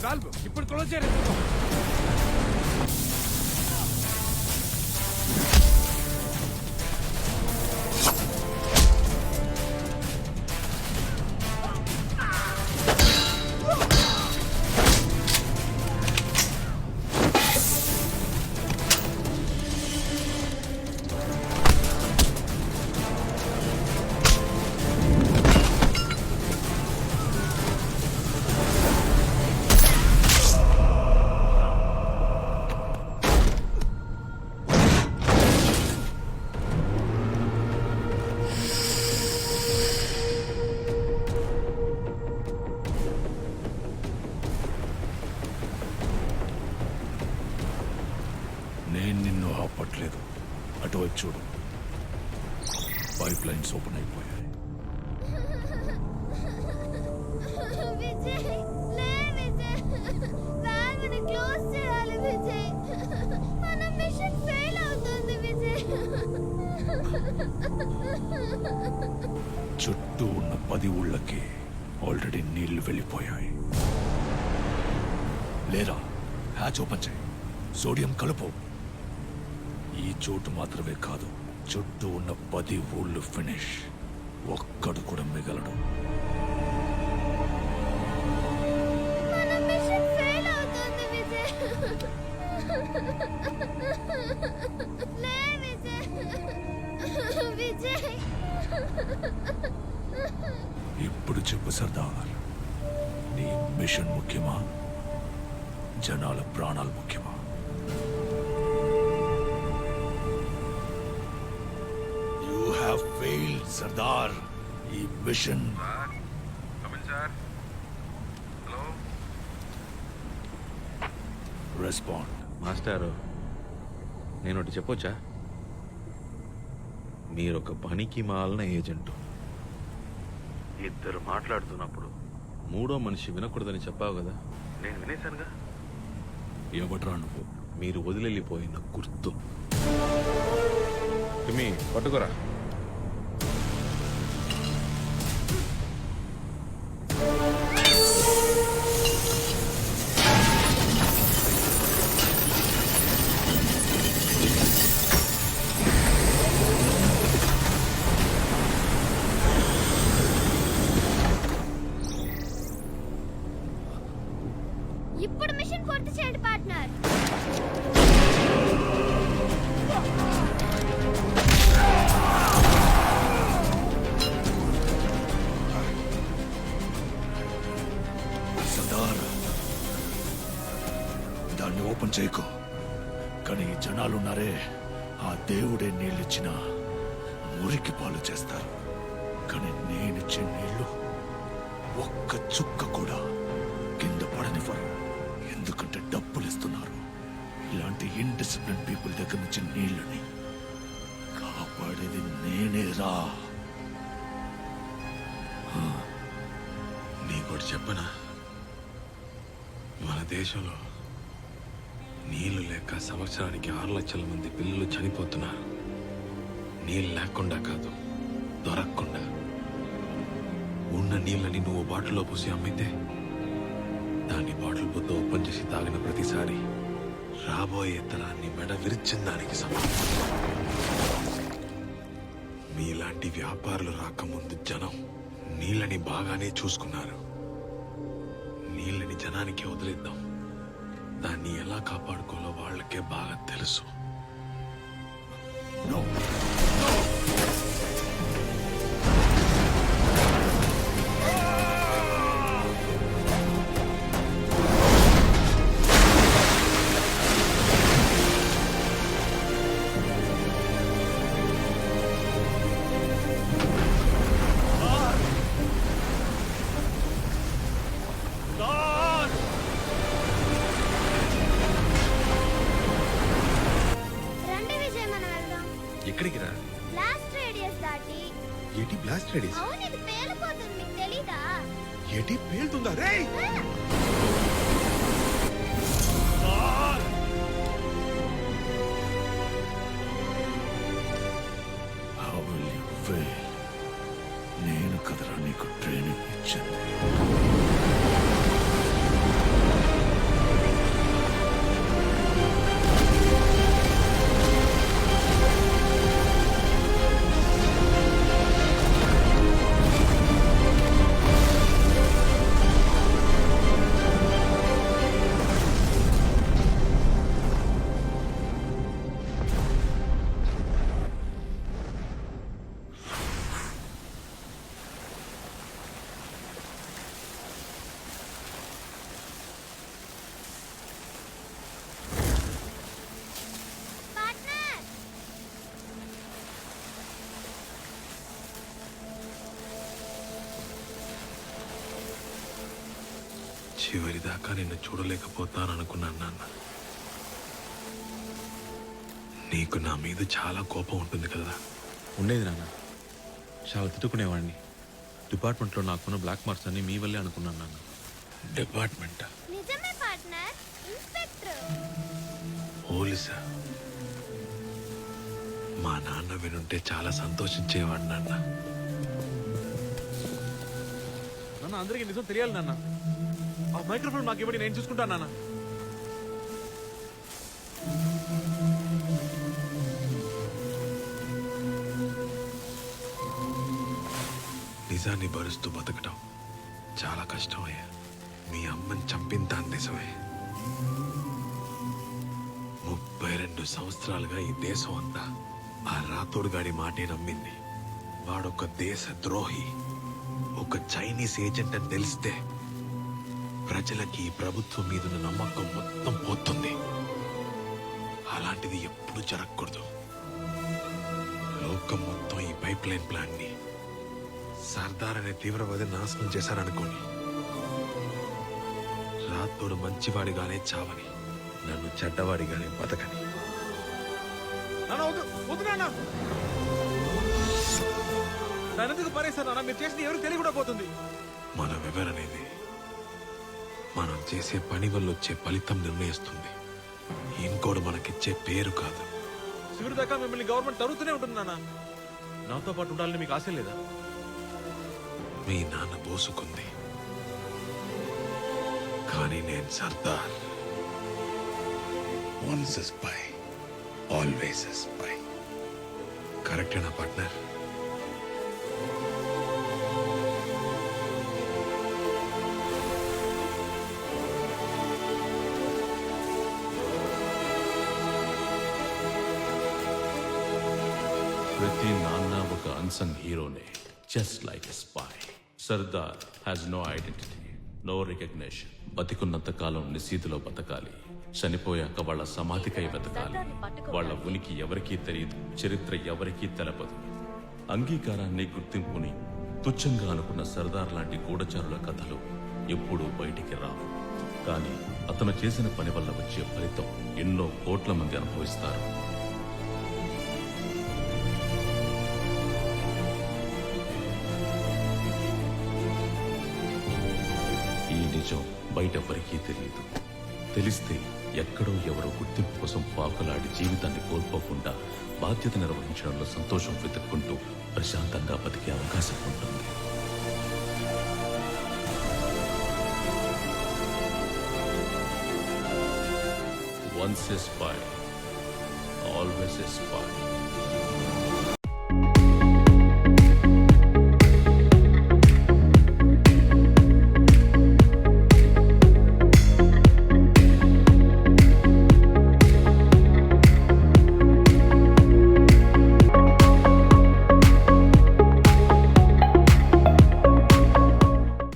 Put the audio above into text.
Valve ఇప్పుడు close చేయలేదు. నేను నిన్ను ఆపట్లేదు. అటువైపు చూడు, పైప్ లైన్స్ ఓపెన్ అయిపోయాయి. చుట్టూ ఉన్న 10 ఊళ్ళకి ఆల్రెడీ నీళ్లు వెళ్ళిపోయాయి. లేరా, హ్యాచ్ ఓపెన్ చేయి, సోడియం కలుపు. ఈ చోటు మాత్రమే కాదు, చుట్టూ ఉన్న 10 ఊళ్ళు ఫినిష్. ఒక్కడు కూడా మిగలడు. ఇప్పుడు చెప్పు సర్దార్, నీ మిషన్ ముఖ్యమా, జనాల ప్రాణాలు ముఖ్యమా? You have failed Sardar. ఈ మిషన్ రెస్పాండ్. మాస్టారు, నేను ఒకటి చెప్పొచ్చా? మీరొక పనికి మాలిన ఏజెంటు. ఇద్దరు మాట్లాడుతున్నప్పుడు మూడో మనిషి వినకూడదని చెప్పావు కదా, నేను వినేశానుగా. ఎవట్రా నువ్వు? మీరు వదిలిపోయిన గుర్తు. మీ పట్టుకోరా. ఇప్పుడు మిషన్ పూర్తి చేయండి పార్ట్నర్. సర్దార్, దాన్ని ఓపెన్ చేయకు. కానీ జనాలున్నారే, ఆ దేవుడే నీళ్ళిచ్చిన మురికి పాలు చేస్తారు. కానీ నేనిచ్చే నీళ్లు ఒక్క చుక్క కూడా కింద పడనివ్వరు. ఎందుకంటే డబ్బులు ఇస్తున్నారు. ఇలాంటి ఇన్డిసిప్లిన్ పీపుల్ దగ్గర నుంచి నీళ్ళని కాపాడేది నేనేరా. నీకోటి చెప్పనా? మన దేశంలో నీళ్లు లేక సంవత్సరానికి 6 లక్షల మంది పిల్లలు చనిపోతున్నారు. నీళ్ళు లేకుండా కాదు, దొరకకుండా. ఉన్న నీళ్ళని నువ్వు బాటిల్లో పోసి అమ్మితే దాన్ని బాటిల్ బుద్ధ ఓపెన్ చేసి తాగిన ప్రతిసారి రాబోయే తరాన్ని మెడ విరిచిన దానికి సమానం. మీలాంటి వ్యాపారులు రాకముందు జనం నీళ్ళని బాగానే చూసుకున్నారు. నీళ్ళని జనానికి వదిలేద్దాం. దాన్ని ఎలా కాపాడుకోవాలో వాళ్ళకే బాగా తెలుసు. ఎక్కడికి రా? బ్లాస్ట్ రేడియస్ దాటి. ఏటి బ్లాస్ట్ రేడియస్? అవును, ఇది పేలిపోతుంది, మీకు తెలీదా? ఏటి పేలుతుందా? రేయ్! నేను కదరా నీకు ట్రైనింగ్ ఇచ్చింది. చివరిదాకా నిన్ను చూడలేకపోతాననుకున్నాను నాన్న. నీకు నా మీద చాలా కోపం ఉంటుంది కదా. ఉండేది నాన్న, చాలా తిట్టుకునేవాడిని. డిపార్ట్మెంట్లో నాకున్న బ్లాక్ మార్క్స్ అన్ని మీ వల్లే అనుకున్నాను నాన్న. డిపార్ట్మెంటా? నిజమే పార్ట్నర్, ఇన్స్పెక్టర్. పోలీసా? మా నాన్న వినుంటే చాలా సంతోషించేవాడు నాన్న. నాన్న అందరికీ నిజం తెలియాలి నాన్న. ఆ మైక్రోఫోన్ నాకు ఇవ్వండి, నేను చూసుకుంటాను నాన్న. నిజాన్ని భరుస్తూ బతకటం చాలా కష్టమయ్యా. మీ అమ్మని చంపిందా నిజమే. 32 సంవత్సరాలుగా ఈ దేశం అంతా ఆ రాతోడుగాడి మాటే నమ్మింది. వాడొక దేశ ద్రోహి, ఒక చైనీస్ ఏజెంట్ అని తెలిస్తే ప్రజలకి ఈ ప్రభుత్వం మీదున్న నమ్మకం మొత్తం పోతుంది. అలాంటిది ఎప్పుడు జరగకూడదు. లోకం మొత్తం ఈ పైప్ లైన్ ప్లాన్ ని సర్దార్ అనే తీవ్రవాది నాశనం చేశారనుకోని, రాతోడు మంచివాడిగానే చావని, నన్ను చెడ్డవాడిగానే బతకని. నాన్న వద్దు, వద్దు నాన్న. నన్ను ఎందుకు పారేశారు నాన్న? మీరు చేసింది ఎవరికి తెలియ కూడా పోతుంది. మనం ఎవరనేది మనం చేసే పని వల్ల వచ్చే ఫలితం నిర్ణయిస్తుంది. ఇంకోడు మనకిచ్చే పేరు కాదు. చివరి దాకా మిమ్మల్ని గవర్నమెంట్ తరుగుతూనే ఉంటుంది నాన్న. నాతో పాటు ఉండాలని మీకు ఆశ లేదా? మీ నాన్న బోసుకుంది, కానీ నేను Sardar. Once a spy, always a spy. కరెక్టేనా పార్ట్నర్? ప్రతి నాన్న ఒక అన్సంగ్ హీరోనే, just like a spy. Sardar has no identity, no recognition. బతికున్నంత కాలం నిశీతిలో బతకాలి. చనిపోయాక వాళ్ళ సమాధికై బతకాలి. వాళ్ళ ఉనికి ఎవరికీ తెలియదు, చరిత్ర ఎవరికీ తెలపదు. అంగీకారాన్ని, గుర్తింపుని తుచ్చంగా అనుకున్న సర్దార్ లాంటి గూఢచారుల కథలు ఎప్పుడూ బయటికి రావు. కానీ అతను చేసిన పని వల్ల వచ్చే ఫలితం ఎన్నో కోట్ల మంది అనుభవిస్తారు. ఈ నిజం బయటెవ్వరికీ తెలియదు. తెలిస్తే ఎక్కడో ఎవరో గుర్తింపు కోసం పాకులాడి జీవితాన్ని కోల్పోకుండా బాధ్యత నిర్వహించడంలో సంతోషం వెతుక్కుంటూ ప్రశాంతంగా బతికే అవకాశం ఉంటుంది. Once a spy, always a spy.